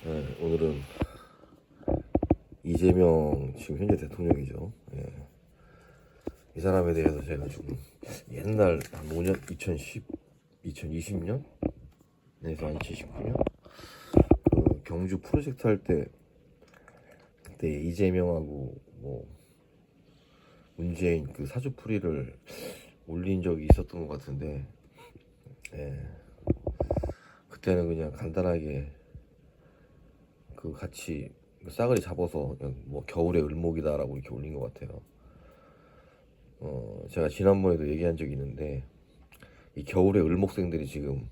네, 오늘은 이재명 지금 현재 대통령이죠. 예. 이 사람에 대해서 제가 좀 옛날 한 5년 2020년 에서 한 2019년 그 경주 프로젝트 할 때 그때 이재명하고 뭐 문재인 그 사주풀이를 올린 적이 있었던 것 같은데, 예. 그때는 그냥 간단하게 그 같이 싸그리 잡아서 그냥 뭐 겨울의 을목이다라고 이렇게 올린 것 같아요. 제가 지난번에도 얘기한 적이 있는데 이 겨울의 을목생들이 지금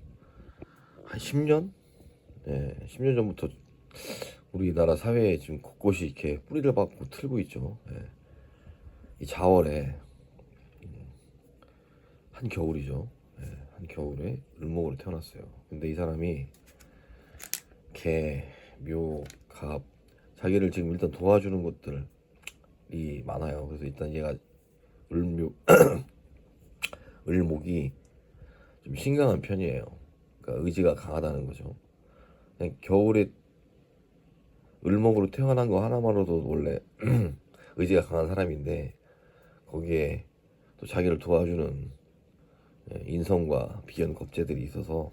한 10년? 네, 10년 전부터 우리나라 사회에 지금 곳곳이 이렇게 뿌리를 박고 틀고 있죠. 네. 이 자월에 한 겨울이죠. 네, 한 겨울에 을목으로 태어났어요. 근데 이 사람이 개, 묘, 갑 자기를 지금 일단 도와주는 것들이 많아요. 그래서 일단 얘가 을묘 을목이 좀 신강한 편이에요. 그러니까 의지가 강하다는 거죠. 그냥 겨울에 을목으로 태어난 거 하나만으로도 원래 의지가 강한 사람인데 거기에 또 자기를 도와주는 인성과 비견 겁재들이 있어서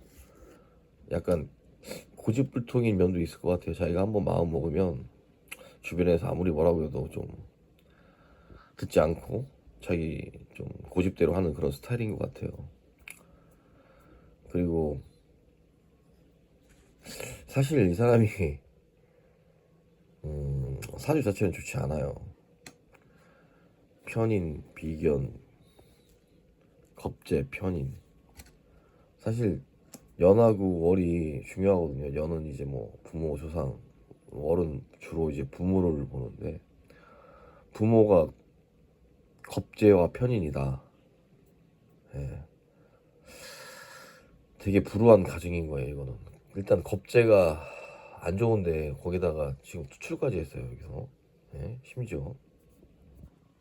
약간 고집불통인 면도 있을 것 같아요. 자기가 한번 마음 먹으면 주변에서 아무리 뭐라고 해도 좀 듣지 않고 자기 좀 고집대로 하는 그런 스타일인 것 같아요. 그리고 사실 이 사람이 사주 자체는 좋지 않아요. 편인, 비견, 겁재, 편인. 사실 연하고 월이 중요하거든요. 연은 이제 뭐 부모, 조상, 월은 주로 이제 부모를 보는데 부모가 겁재와 편인이다. 예. 되게 불우한 가정인 거예요, 이거는. 일단 겁재가 안 좋은데 거기다가 지금 투출까지 했어요, 여기서. 예, 심지어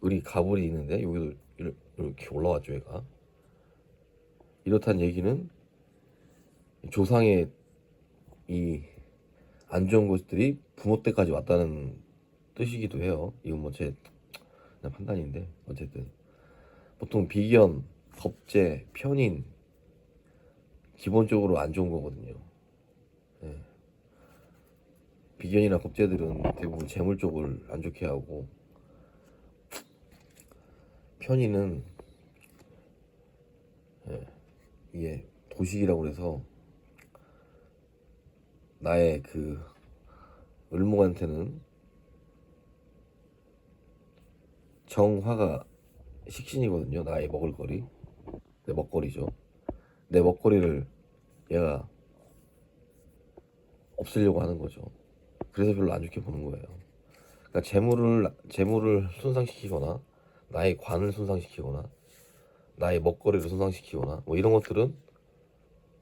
을이 가불이 있는데 여기도 이렇게 올라왔죠, 얘가. 이렇단 얘기는 조상의 이 안 좋은 것들이 부모 때까지 왔다는 뜻이기도 해요. 이건 뭐 제 판단인데 어쨌든 보통 비견, 겁재, 편인 기본적으로 안 좋은 거거든요. 예. 비견이나 겁재들은 대부분 재물 쪽을 안 좋게 하고 편인은 이게 도식이라고 그래서 나의 그 을목한테는 정화가 식신이거든요. 나의 먹을거리, 내 먹거리죠. 내 먹거리를 얘가 없애려고 하는 거죠. 그래서 별로 안 좋게 보는 거예요. 그러니까 재물을 손상시키거나 나의 관을 손상시키거나 나의 먹거리를 손상시키거나 뭐 이런 것들은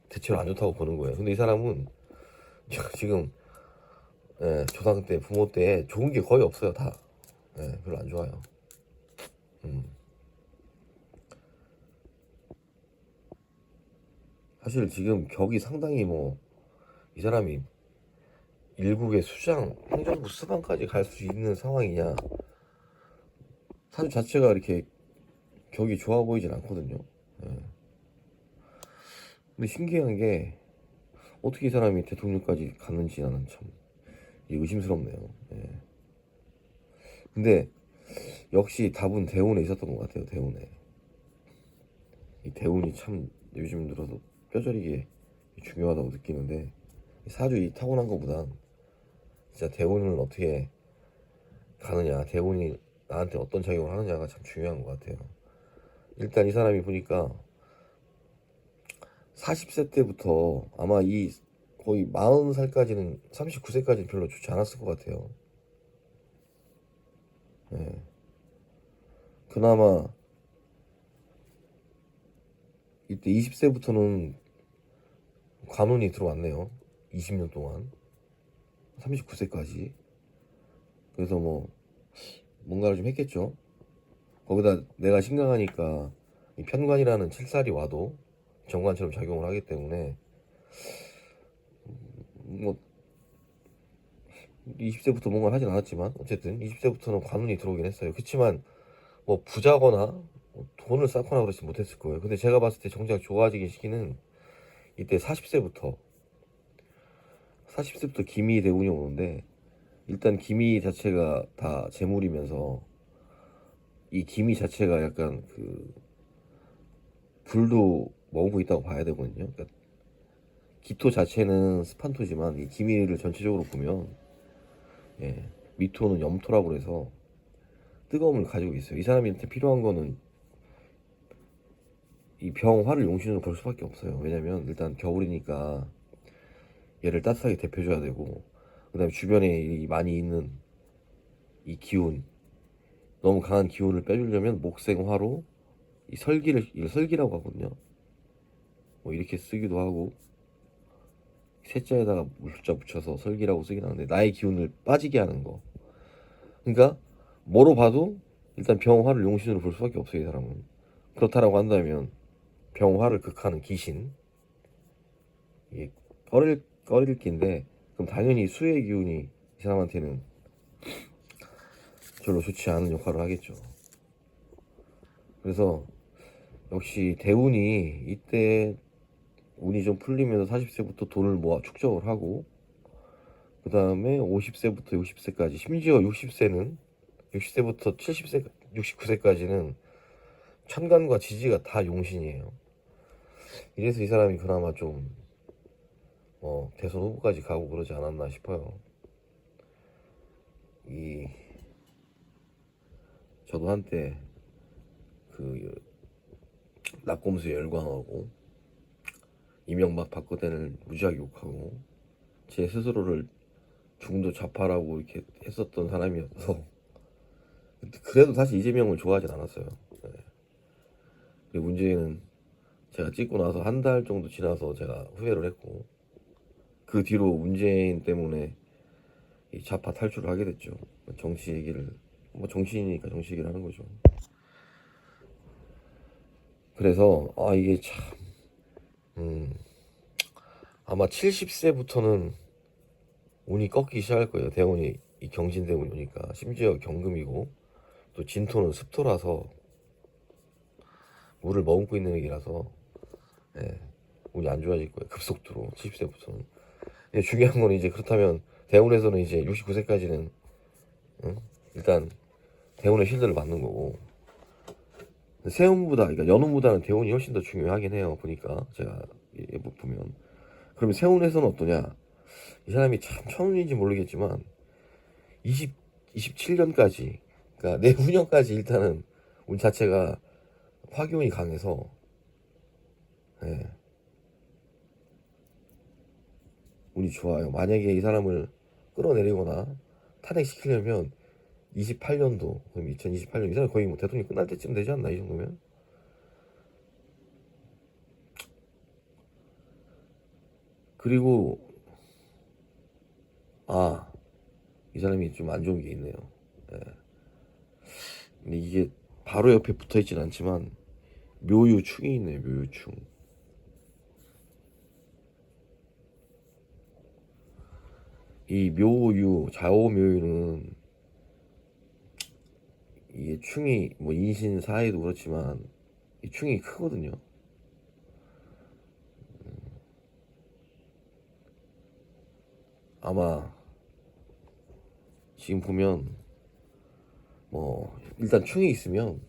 대체로 안 좋다고 보는 거예요. 근데 이 사람은 지금 조상 때 부모 때 좋은 게 거의 없어요. 다 별로 안 좋아요. 사실 지금 격이 상당히 뭐 이 사람이 일국의 수장, 행정부 수반까지 갈 수 있는 상황이냐. 사주 자체가 이렇게 격이 좋아 보이진 않거든요. 근데 신기한 게 어떻게 이 사람이 대통령까지 갔는지 나는 참 의심스럽네요. 근데 역시 답은 대운에 있었던 것 같아요. 대운에. 이 대운이 참 요즘 들어서 뼈저리게 중요하다고 느끼는데 사주 이 타고난 것보단 진짜 대운을 어떻게 가느냐, 대운이 나한테 어떤 작용을 하느냐가 참 중요한 것 같아요. 일단 이 사람이 보니까 40세 때부터 아마 이 거의 40살까지는 39세까지는 별로 좋지 않았을 것 같아요. 예. 그나마 이때 20세부터는 관운이 들어왔네요. 20년 동안 39세까지. 그래서 뭐 뭔가를 좀 했겠죠. 거기다 내가 신강하니까 이 편관이라는 칠살이 와도 정관처럼 작용을 하기 때문에 뭐 20세부터 뭔가를 하진 않았지만 어쨌든 20세부터는 관운이 들어오긴 했어요. 그렇지만 뭐 부자거나 뭐 돈을 쌓거나 그러지 못했을 거예요. 근데 제가 봤을 때 정작 좋아지긴 시기는 이때 40세부터 기미 대운이 오는데, 일단 기미 자체가 다 재물이면서 이 기미 자체가 약간 그 불도 머금고 있다고 봐야 되거든요. 그러니까 기토 자체는 스판토지만 이 기미를 전체적으로 보면, 예, 미토는 염토라고 해서 뜨거움을 가지고 있어요. 이 사람한테 필요한 거는 이 병화를 용신으로 볼 수밖에 없어요. 왜냐면 일단 겨울이니까 얘를 따뜻하게 데펴줘야 되고, 그다음에 주변에 많이 있는 이 기운, 너무 강한 기운을 빼주려면 목생화로 이 설기를, 이걸 설기라고 하거든요. 뭐 이렇게 쓰기도 하고, 세자에다가 물자 붙여서 설기라고 쓰긴 하는데, 나의 기운을 빠지게 하는 거. 그러니까 뭐로 봐도 일단 병화를 용신으로 볼 수밖에 없어요, 이 사람은. 그렇다라고 한다면 병화를 극하는 귀신, 이게 꺼릴 끼인데, 그럼 당연히 수의 기운이 이 사람한테는 별로 좋지 않은 역할을 하겠죠. 그래서 역시 대운이 이때 운이 좀 풀리면서 40세부터 돈을 모아 축적을 하고, 그 다음에 50세부터 60세까지, 심지어 60세부터 70세, 69세까지는 천간과 지지가 다 용신이에요. 이래서 이 사람이 그나마 좀 대선 후보까지 가고 그러지 않았나 싶어요. 이 저도 한때 그 낙곰수에 열광하고 이명박 박근혜를 무지하게 욕하고 제 스스로를 중도 좌파라고 이렇게 했었던 사람이어서, 그래도 사실 이재명을 좋아하진 않았어요. 네. 그리고 문제는 제가 찍고 나서 한 달 정도 지나서 제가 후회를 했고, 그 뒤로 문재인 때문에 이 좌파 탈출을 하게 됐죠. 정치 얘기를, 뭐 정치인이니까 정치 얘기를 하는 거죠. 그래서 이게 참, 아마 70세부터는 운이 꺾이기 시작할 거예요. 대운이, 이 경진 대운이 오니까. 심지어 경금이고 또 진토는 습토라서 물을 머금고 있는 얘기라서, 예, 운이 안 좋아질 거예요. 급속도로 70세부터는. 중요한 건 이제, 그렇다면 대운에서는 이제 69세까지는 일단 대운의 실드를 받는 거고, 세운보다, 그러니까 연운보다는 대운이 훨씬 더 중요하긴 해요. 보니까 제가 보면. 그러면 세운에서는 어떠냐? 이 사람이 참 천운인지 모르겠지만 27년까지, 그러니까 내후년까지 일단은 운 자체가 화기운이 강해서, 예, 운이 좋아요. 만약에 이 사람을 끌어내리거나 탄핵시키려면 28년도, 그럼 2028년, 이 사람 거의 뭐 대통령 끝날 때쯤 되지 않나, 이 정도면? 그리고 이 사람이 좀 안 좋은 게 있네요. 예. 근데 이게 바로 옆에 붙어 있진 않지만 묘유충이 있네요. 묘유충. 이 묘유, 좌오묘유는 이게 충이 뭐 인신 사이도 그렇지만 이 충이 크거든요. 아마 지금 보면 뭐 일단 충이 있으면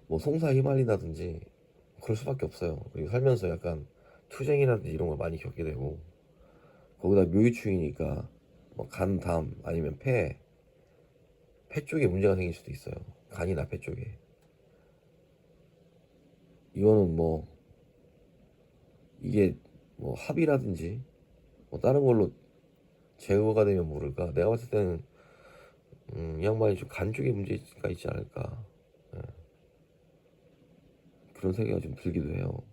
뭐 송사에 휘말린다든지 그럴 수밖에 없어요. 그리고 살면서 약간 투쟁이라든지 이런 걸 많이 겪게 되고, 거기다 묘유충이니까 뭐 간, 담 아니면 폐 쪽에 문제가 생길 수도 있어요. 간이나 폐 쪽에. 이거는 뭐 이게 뭐 합이라든지 뭐 다른 걸로 제거가 되면 모를까. 내가 봤을 때는 이 양반이 좀 간 쪽에 문제가 있지 않을까. 예, 그런 생각이 좀 들기도 해요.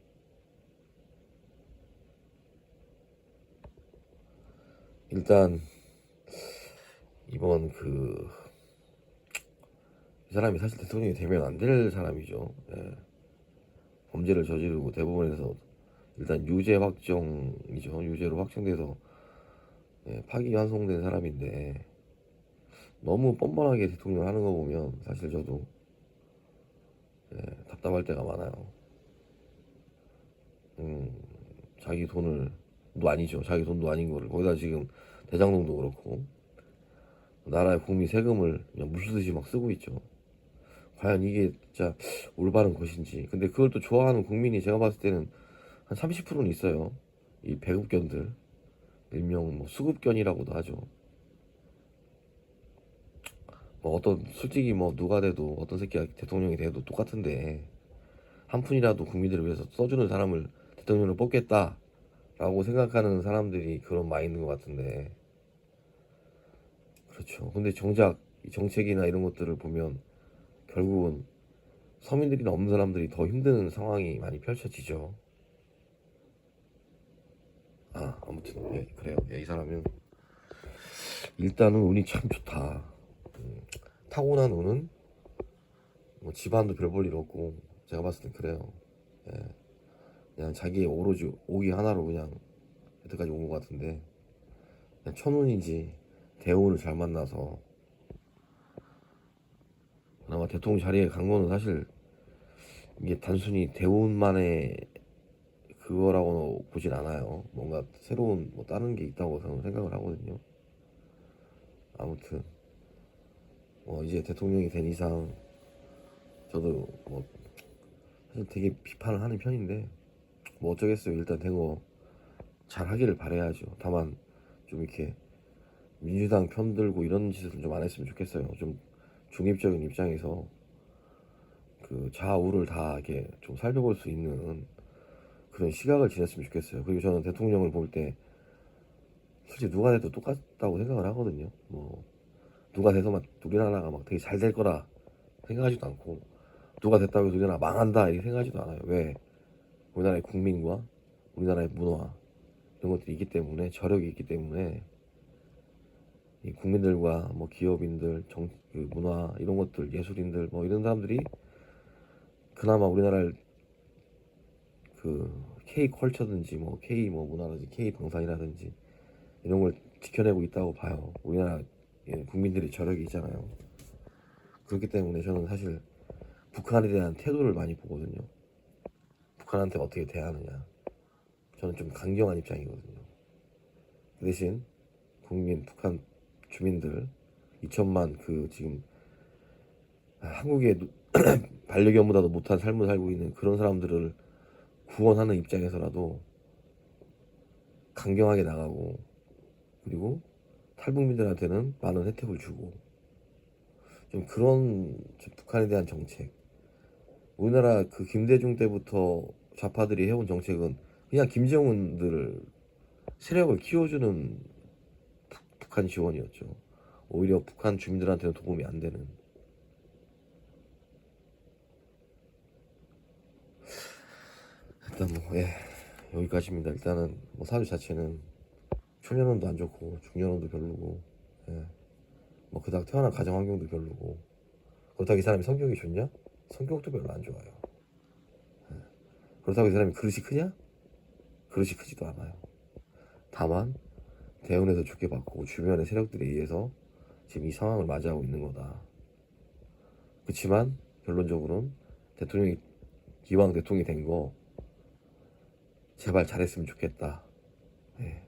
일단 이번 이 사람이 사실 대통령이 되면 안 될 사람이죠. 예. 범죄를 저지르고 대법원에서 일단 유죄 확정이죠. 유죄로 확정돼서, 예, 파기환송된 사람인데, 너무 뻔뻔하게 대통령 하는 거 보면 사실 저도 예, 답답할 때가 많아요. 음, 자기 돈을 도 아니죠. 자기 돈도 아닌 거를 거기다 지금 대장동도 그렇고 나라의 국민 세금을 그냥 무시듯이 막 쓰고 있죠. 과연 이게 진짜 올바른 것인지. 근데 그걸 또 좋아하는 국민이 제가 봤을 때는 한 30%는 있어요. 이 배급견들, 일명 뭐 수급견이라고도 하죠. 뭐 어떤 솔직히 뭐 누가 돼도 어떤 새끼가 대통령이 돼도 똑같은데 한 푼이라도 국민들을 위해서 써주는 사람을 대통령으로 뽑겠다라고 생각하는 사람들이 그런 마인드인 것 같은데 그렇죠. 근데 정작 이 정책이나 이런 것들을 보면 결국은 서민들이나 없는 사람들이 더 힘든 상황이 많이 펼쳐지죠. 아무튼 예, 그래요. 예, 이 사람은 일단은 운이 참 좋다. 타고난 운은 뭐 집안도 별 볼 일 없고 제가 봤을 땐 그래요. 예, 그냥 자기의 오로지 오기 하나로 그냥 여태까지 온 것 같은데 그냥 천운인지 대운을 잘 만나서 그나마 대통령 자리에 간 거는 사실 이게 단순히 대운만의 그거라고 보진 않아요. 뭔가 새로운 뭐 다른 게 있다고 저는 생각을 하거든요. 아무튼 뭐 이제 대통령이 된 이상 저도 뭐 사실 되게 비판을 하는 편인데 뭐 어쩌겠어요. 일단 된 거 잘 하기를 바라야죠. 다만 좀 이렇게 민주당 편들고 이런 짓을 좀 안 했으면 좋겠어요. 좀 중립적인 입장에서 그 좌우를 다 이렇게 좀 살펴볼 수 있는 그런 시각을 지녔으면 좋겠어요. 그리고 저는 대통령을 볼 때 솔직히 누가 돼도 똑같다고 생각을 하거든요. 뭐 누가 돼서 막 우리나라가 막 되게 잘 될 거라 생각하지도 않고 누가 됐다고 해서 우리나라 망한다 이렇게 생각하지도 않아요. 왜? 우리나라의 국민과 우리나라의 문화 이런 것들이 있기 때문에 저력이 있기 때문에 이 국민들과 뭐 기업인들, 그 문화 이런 것들 예술인들 뭐 이런 사람들이 그나마 우리나라를 그 K 컬처든지 뭐 K 뭐 문화라든지 K 방산이라든지 이런 걸 지켜내고 있다고 봐요. 우리나라 국민들이 저력이 있잖아요. 그렇기 때문에 저는 사실 북한에 대한 태도를 많이 보거든요. 북한한테 어떻게 대하느냐. 저는 좀 강경한 입장이거든요. 그 대신 국민 북한 주민들 2천만 그 지금 한국의 반려견보다도 못한 삶을 살고 있는 그런 사람들을 구원하는 입장에서라도 강경하게 나가고 그리고 탈북민들한테는 많은 혜택을 주고 좀 그런 북한에 대한 정책 우리나라 그 김대중 때부터 좌파들이 해온 정책은 그냥 김정은들 세력을 키워주는 북한 지원이었죠. 오히려 북한 주민들한테는 도움이 안 되는 일단 뭐 예, 여기까지입니다. 일단은 뭐 사주 자체는 초년원도 안 좋고 중년원도 별로고 예, 뭐 그닥 태어난 가정 환경도 별로고 그렇다고 이 사람이 성격이 좋냐? 성격도 별로 안 좋아요. 그렇다고 이 사람이 그릇이 크냐? 그릇이 크지도 않아요. 다만 대운에서 좋게 받고 주변의 세력들에 의해서 지금 이 상황을 맞이하고 있는 거다. 그렇지만 결론적으로는 대통령이 기왕 대통령이 된 거 제발 잘했으면 좋겠다. 예.